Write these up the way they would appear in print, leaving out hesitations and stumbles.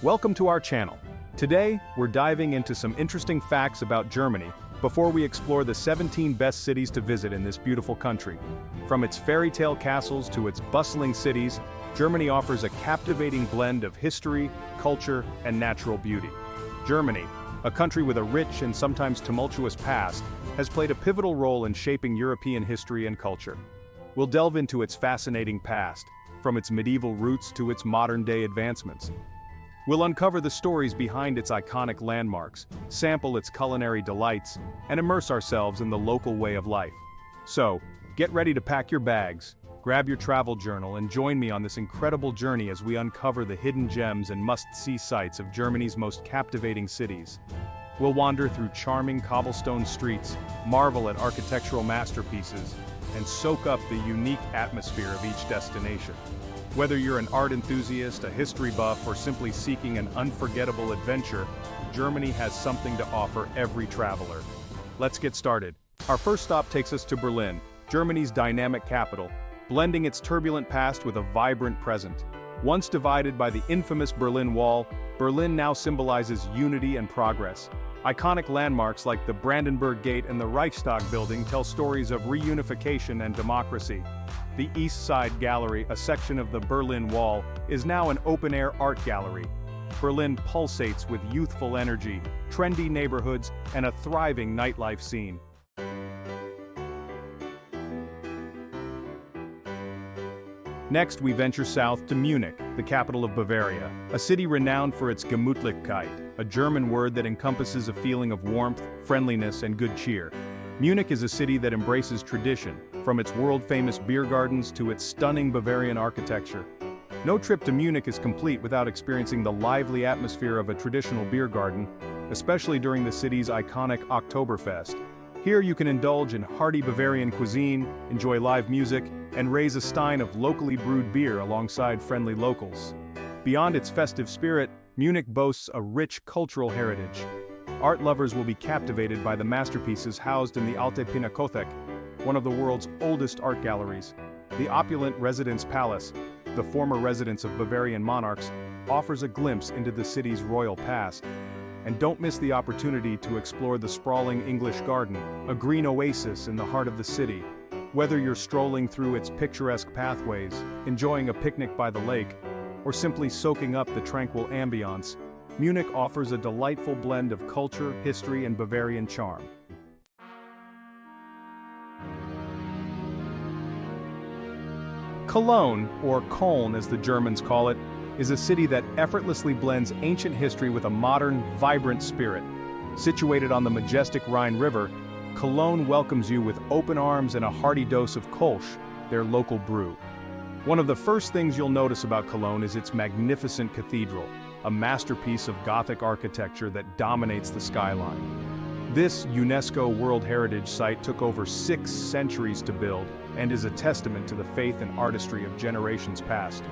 Welcome to our channel. Today, we're diving into some interesting facts about Germany before we explore the 17 best cities to visit in this beautiful country. From its fairy tale castles to its bustling cities, Germany offers a captivating blend of history, culture, and natural beauty. Germany, a country with a rich and sometimes tumultuous past, has played a pivotal role in shaping European history and culture. We'll delve into its fascinating past, from its medieval roots to its modern-day advancements. We'll uncover the stories behind its iconic landmarks, sample its culinary delights, and immerse ourselves in the local way of life. So, get ready to pack your bags, grab your travel journal, and join me on this incredible journey as we uncover the hidden gems and must-see sights of Germany's most captivating cities. We'll wander through charming cobblestone streets, marvel at architectural masterpieces, and soak up the unique atmosphere of each destination. Whether you're an art enthusiast, a history buff, or simply seeking an unforgettable adventure, Germany has something to offer every traveler. Let's get started. Our first stop takes us to Berlin, Germany's dynamic capital, blending its turbulent past with a vibrant present. Once divided by the infamous Berlin Wall, Berlin now symbolizes unity and progress. Iconic landmarks like the Brandenburg Gate and the Reichstag Building tell stories of reunification and democracy. The East Side Gallery, a section of the Berlin Wall, is now an open-air art gallery. Berlin pulsates with youthful energy, trendy neighborhoods, and a thriving nightlife scene. Next, we venture south to Munich, the capital of Bavaria, a city renowned for its Gemütlichkeit, a German word that encompasses a feeling of warmth, friendliness, and good cheer. Munich is a city that embraces tradition, from its world-famous beer gardens to its stunning Bavarian architecture. No trip to Munich is complete without experiencing the lively atmosphere of a traditional beer garden, especially during the city's iconic Oktoberfest. Here you can indulge in hearty Bavarian cuisine, enjoy live music, and raise a stein of locally brewed beer alongside friendly locals. Beyond its festive spirit, Munich boasts a rich cultural heritage. Art lovers will be captivated by the masterpieces housed in the Alte Pinakothek, one of the world's oldest art galleries. The opulent Residence Palace, the former residence of Bavarian monarchs, offers a glimpse into the city's royal past. And don't miss the opportunity to explore the sprawling English Garden, a green oasis in the heart of the city. Whether you're strolling through its picturesque pathways, enjoying a picnic by the lake, or simply soaking up the tranquil ambiance, Munich offers a delightful blend of culture, history, and Bavarian charm. Cologne, or Köln as the Germans call it, is a city that effortlessly blends ancient history with a modern, vibrant spirit. Situated on the majestic Rhine River, Cologne welcomes you with open arms and a hearty dose of Kolsch, their local brew. One of the first things you'll notice about Cologne is its magnificent cathedral, a masterpiece of Gothic architecture that dominates the skyline. This UNESCO World Heritage Site took over 6 centuries to build and is a testament to the faith and artistry of generations past.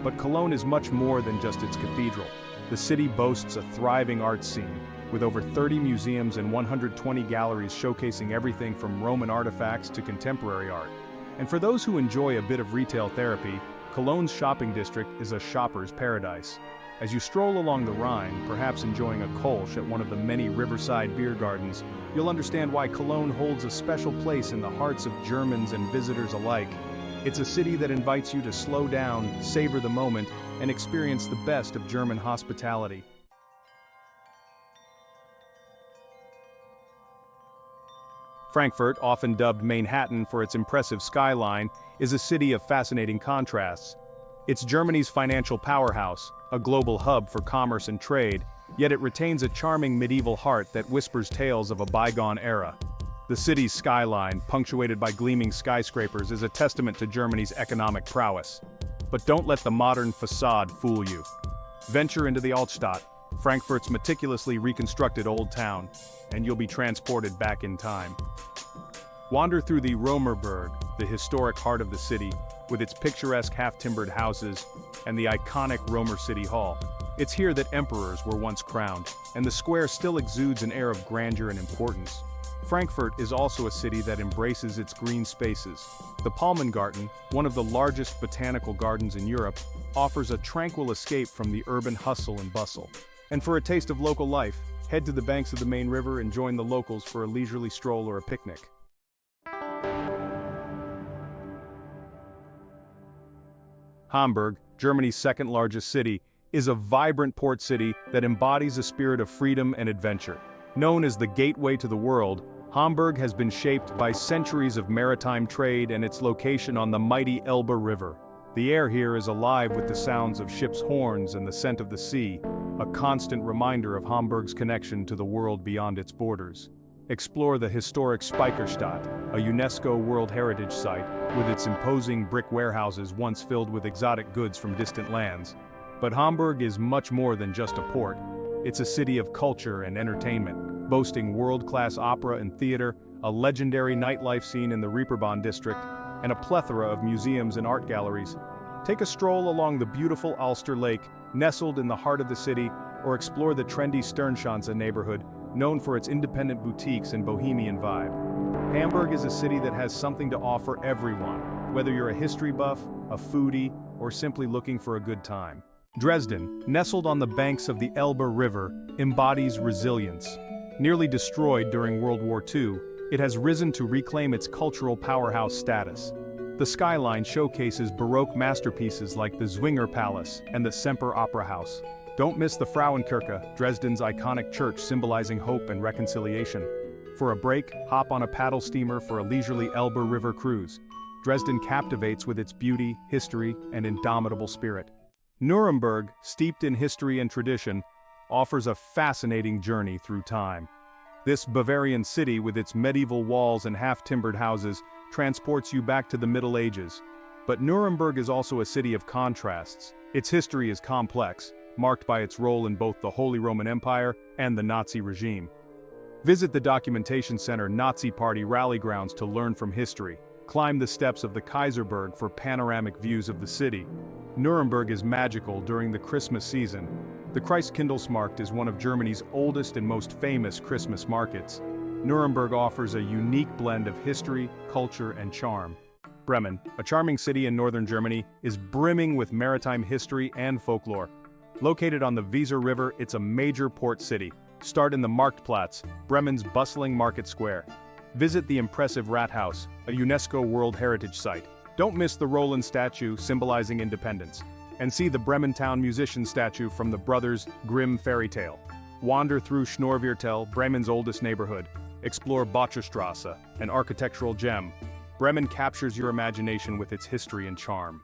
But Cologne is much more than just its cathedral. The city boasts a thriving art scene, with over 30 museums and 120 galleries showcasing everything from Roman artifacts to contemporary art. And for those who enjoy a bit of retail therapy, Cologne's shopping district is a shopper's paradise. As you stroll along the Rhine, perhaps enjoying a Kolsch at one of the many riverside beer gardens, you'll understand why Cologne holds a special place in the hearts of Germans and visitors alike. It's a city that invites you to slow down, savor the moment, and experience the best of German hospitality. Frankfurt, often dubbed Manhattan for its impressive skyline, is a city of fascinating contrasts. It's Germany's financial powerhouse, a global hub for commerce and trade, yet it retains a charming medieval heart that whispers tales of a bygone era. The city's skyline, punctuated by gleaming skyscrapers, is a testament to Germany's economic prowess. But don't let the modern facade fool you. Venture into the Altstadt, Frankfurt's meticulously reconstructed old town, and you'll be transported back in time. Wander through the Römerberg, the historic heart of the city, with its picturesque half-timbered houses and the iconic Römer City Hall. It's here that emperors were once crowned, and the square still exudes an air of grandeur and importance. Frankfurt is also a city that embraces its green spaces. The Palmengarten, one of the largest botanical gardens in Europe, offers a tranquil escape from the urban hustle and bustle. And for a taste of local life, head to the banks of the main river and join the locals for a leisurely stroll or a picnic. Hamburg, Germany's second-largest city, is a vibrant port city that embodies a spirit of freedom and adventure. Known as the gateway to the world, Hamburg has been shaped by centuries of maritime trade and its location on the mighty Elbe River. The air here is alive with the sounds of ships' horns and the scent of the sea, a constant reminder of Hamburg's connection to the world beyond its borders. Explore the historic Speicherstadt, a UNESCO World Heritage Site, with its imposing brick warehouses once filled with exotic goods from distant lands. But Hamburg is much more than just a port. It's a city of culture and entertainment, boasting world-class opera and theater, a legendary nightlife scene in the Reeperbahn district, and a plethora of museums and art galleries. Take a stroll along the beautiful Alster Lake, nestled in the heart of the city, or explore the trendy Sternschanze neighborhood, known for its independent boutiques and bohemian vibe. Hamburg is a city that has something to offer everyone, whether you're a history buff, a foodie, or simply looking for a good time. Dresden, nestled on the banks of the Elbe River, embodies resilience. Nearly destroyed during World War II, it has risen to reclaim its cultural powerhouse status. The skyline showcases Baroque masterpieces like the Zwinger Palace and the Semper Opera House. Don't miss the Frauenkirche, Dresden's iconic church symbolizing hope and reconciliation. For a break, hop on a paddle steamer for a leisurely Elbe River cruise. Dresden captivates with its beauty, history, and indomitable spirit. Nuremberg, steeped in history and tradition, offers a fascinating journey through time. This Bavarian city, with its medieval walls and half-timbered houses, transports you back to the Middle Ages. But Nuremberg is also a city of contrasts. Its history is complex, marked by its role in both the Holy Roman Empire and the Nazi regime. Visit the Documentation Center Nazi Party rally grounds to learn from history. Climb the steps of the Kaiserberg for panoramic views of the city. Nuremberg is magical during the Christmas season. The Christkindlesmarkt is one of Germany's oldest and most famous Christmas markets. Nuremberg offers a unique blend of history, culture, and charm. Bremen, a charming city in northern Germany, is brimming with maritime history and folklore. Located on the Weser River, it's a major port city. Start in the Marktplatz, Bremen's bustling market square. Visit the impressive Rathaus, a UNESCO World Heritage Site. Don't miss the Roland statue symbolizing independence. And see the Bremen Town musician statue from the Brothers Grimm fairy tale. Wander through Schnorrviertel, Bremen's oldest neighborhood. Explore Botcherstrasse, an architectural gem. Bremen captures your imagination with its history and charm.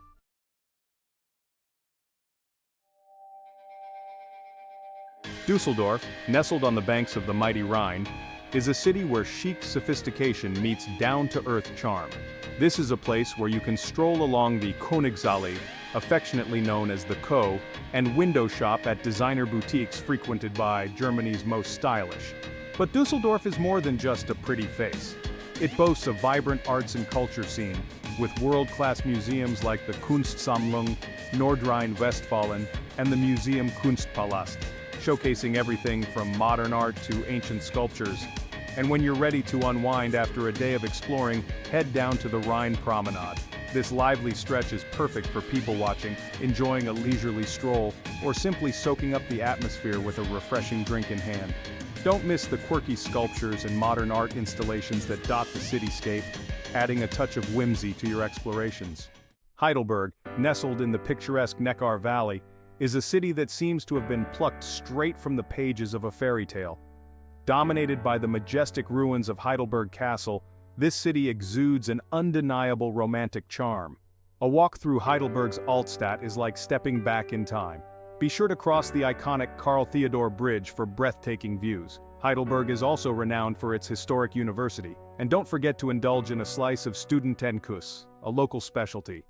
Dusseldorf, nestled on the banks of the mighty Rhine, is a city where chic sophistication meets down-to-earth charm. This is a place where you can stroll along the Königsallee, affectionately known as the Co, and window shop at designer boutiques frequented by Germany's most stylish. But Dusseldorf is more than just a pretty face. It boasts a vibrant arts and culture scene, with world-class museums like the Kunstsammlung, Nordrhein-Westfalen, and the Museum Kunstpalast, showcasing everything from modern art to ancient sculptures. And when you're ready to unwind after a day of exploring, head down to the Rhine Promenade. This lively stretch is perfect for people watching, enjoying a leisurely stroll, or simply soaking up the atmosphere with a refreshing drink in hand. Don't miss the quirky sculptures and modern art installations that dot the cityscape, adding a touch of whimsy to your explorations. Heidelberg, nestled in the picturesque Neckar Valley, is a city that seems to have been plucked straight from the pages of a fairy tale. Dominated by the majestic ruins of Heidelberg Castle, this city exudes an undeniable romantic charm. A walk through Heidelberg's Altstadt is like stepping back in time. Be sure to cross the iconic Karl Theodor Bridge for breathtaking views. Heidelberg is also renowned for its historic university. And don't forget to indulge in a slice of Studentenkuss, a local specialty.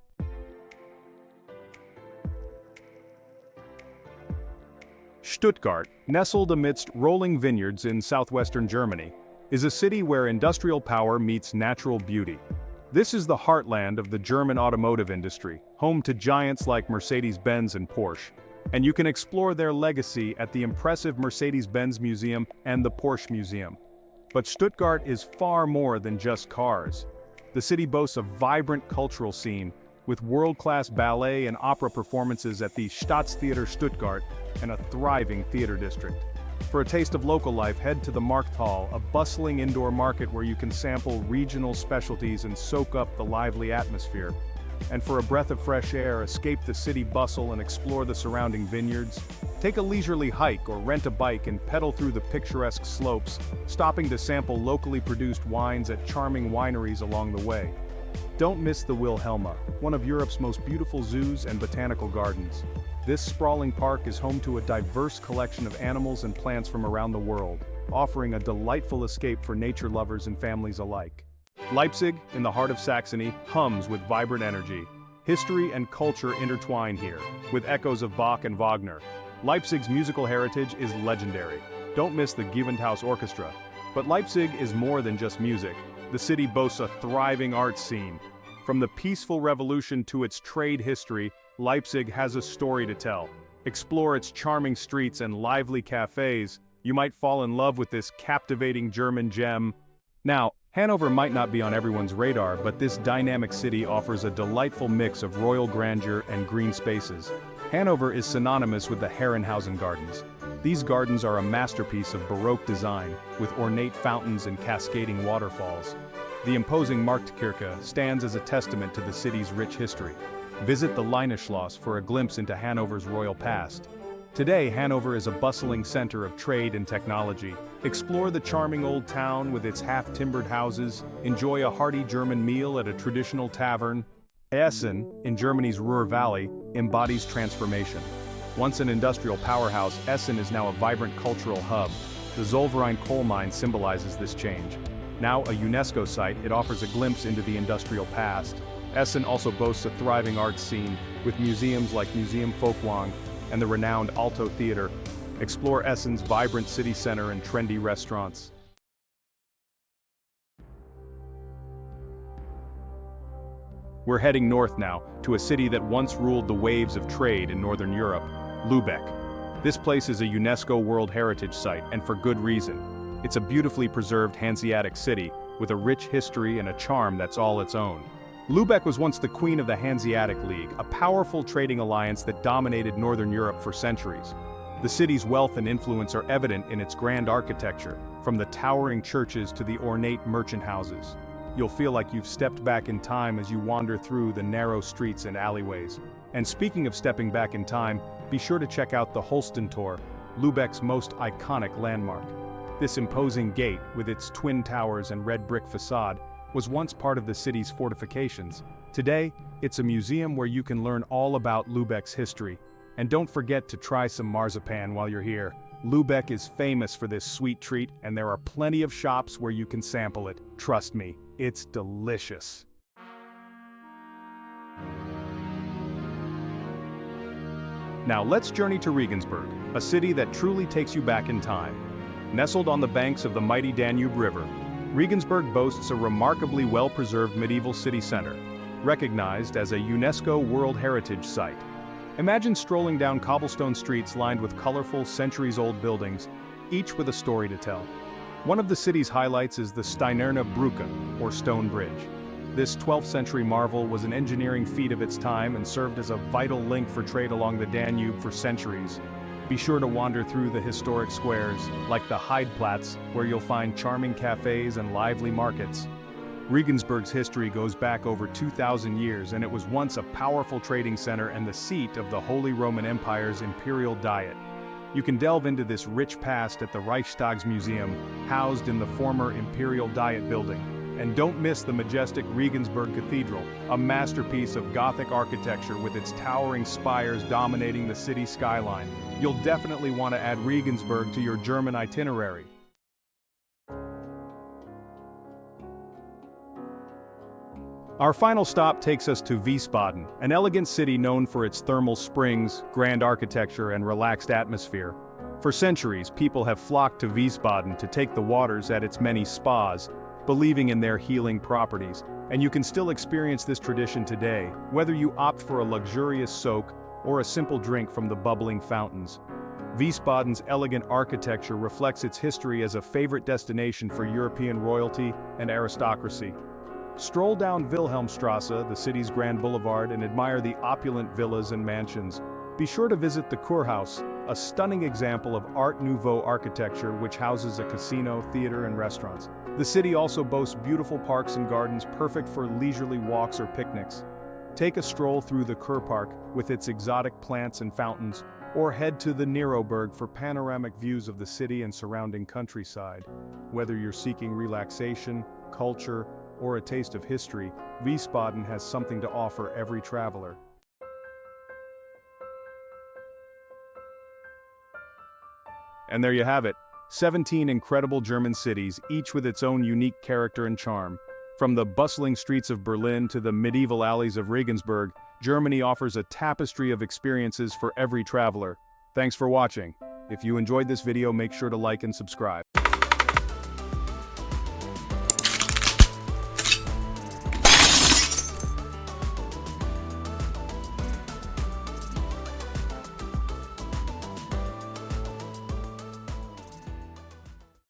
Stuttgart, nestled amidst rolling vineyards in southwestern Germany, is a city where industrial power meets natural beauty. This is the heartland of the German automotive industry, home to giants like Mercedes-Benz and Porsche. And you can explore their legacy at the impressive Mercedes-Benz Museum and the Porsche Museum. But Stuttgart is far more than just cars. The city boasts a vibrant cultural scene, with world-class ballet and opera performances at the Staatstheater Stuttgart and a thriving theater district. For a taste of local life, head to the Markthal, a bustling indoor market where you can sample regional specialties and soak up the lively atmosphere. And for a breath of fresh air, escape the city bustle and explore the surrounding vineyards. Take a leisurely hike or rent a bike and pedal through the picturesque slopes, stopping to sample locally produced wines at charming wineries along the way. Don't miss the Wilhelma, one of Europe's most beautiful zoos and botanical gardens. This sprawling park is home to a diverse collection of animals and plants from around the world, offering a delightful escape for nature lovers and families alike. Leipzig, in the heart of Saxony, hums with vibrant energy. History and culture intertwine here, with echoes of Bach and Wagner. Leipzig's musical heritage is legendary. Don't miss the Gewandhaus Orchestra. But Leipzig is more than just music. The city boasts a thriving arts scene. From the peaceful revolution to its trade history, Leipzig has a story to tell. Explore its charming streets and lively cafes. You might fall in love with this captivating German gem. Now, Hanover might not be on everyone's radar, but this dynamic city offers a delightful mix of royal grandeur and green spaces. Hanover is synonymous with the Herrenhausen Gardens. These gardens are a masterpiece of Baroque design, with ornate fountains and cascading waterfalls. The imposing Marktkirche stands as a testament to the city's rich history. Visit the Schloss for a glimpse into Hanover's royal past. Today, Hanover is a bustling center of trade and technology. Explore the charming old town with its half-timbered houses, enjoy a hearty German meal at a traditional tavern. Essen, in Germany's Ruhr Valley, embodies transformation. Once an industrial powerhouse, Essen is now a vibrant cultural hub. The Zollverein coal mine symbolizes this change. Now a UNESCO site, it offers a glimpse into the industrial past. Essen also boasts a thriving arts scene, with museums like Museum Folkwang and the renowned Alto Theater. Explore Essen's vibrant city center and trendy restaurants. We're heading north now, to a city that once ruled the waves of trade in Northern Europe, Lübeck. This place is a UNESCO World Heritage Site, and for good reason. It's a beautifully preserved Hanseatic city, with a rich history and a charm that's all its own. Lübeck was once the queen of the Hanseatic League, a powerful trading alliance that dominated Northern Europe for centuries. The city's wealth and influence are evident in its grand architecture, from the towering churches to the ornate merchant houses. You'll feel like you've stepped back in time as you wander through the narrow streets and alleyways. And speaking of stepping back in time, be sure to check out the Holstentor, Lübeck's most iconic landmark. This imposing gate, with its twin towers and red brick facade, was once part of the city's fortifications. Today, it's a museum where you can learn all about Lübeck's history. And don't forget to try some marzipan while you're here. Lübeck is famous for this sweet treat, and there are plenty of shops where you can sample it. Trust me, it's delicious. Now let's journey to Regensburg, a city that truly takes you back in time. Nestled on the banks of the mighty Danube River, Regensburg boasts a remarkably well-preserved medieval city center, recognized as a UNESCO World Heritage Site. Imagine strolling down cobblestone streets lined with colorful, centuries-old buildings, each with a story to tell. One of the city's highlights is the Steinerne Brücke, or Stone Bridge. This 12th century marvel was an engineering feat of its time and served as a vital link for trade along the Danube for centuries. Be sure to wander through the historic squares, like the Heideplatz, where you'll find charming cafes and lively markets. Regensburg's history goes back over 2,000 years, and it was once a powerful trading center and the seat of the Holy Roman Empire's imperial diet. You can delve into this rich past at the Reichstag Museum, housed in the former Imperial Diet building. And don't miss the majestic Regensburg Cathedral, a masterpiece of Gothic architecture with its towering spires dominating the city skyline. You'll definitely want to add Regensburg to your German itinerary. Our final stop takes us to Wiesbaden, an elegant city known for its thermal springs, grand architecture, and relaxed atmosphere. For centuries, people have flocked to Wiesbaden to take the waters at its many spas, believing in their healing properties, and you can still experience this tradition today, whether you opt for a luxurious soak or a simple drink from the bubbling fountains. Wiesbaden's elegant architecture reflects its history as a favorite destination for European royalty and aristocracy. Stroll down Wilhelmstrasse, the city's grand boulevard, and admire the opulent villas and mansions. Be sure to visit the Kurhaus, a stunning example of Art Nouveau architecture which houses a casino, theater, and restaurants. The city also boasts beautiful parks and gardens perfect for leisurely walks or picnics. Take a stroll through the Kurpark with its exotic plants and fountains, or head to the Nuremberg for panoramic views of the city and surrounding countryside. Whether you're seeking relaxation, culture, or a taste of history, Wiesbaden has something to offer every traveler. And there you have it, 17 incredible German cities, each with its own unique character and charm. From the bustling streets of Berlin to the medieval alleys of Regensburg, Germany offers a tapestry of experiences for every traveler. Thanks for watching. If you enjoyed this video, make sure to like and subscribe.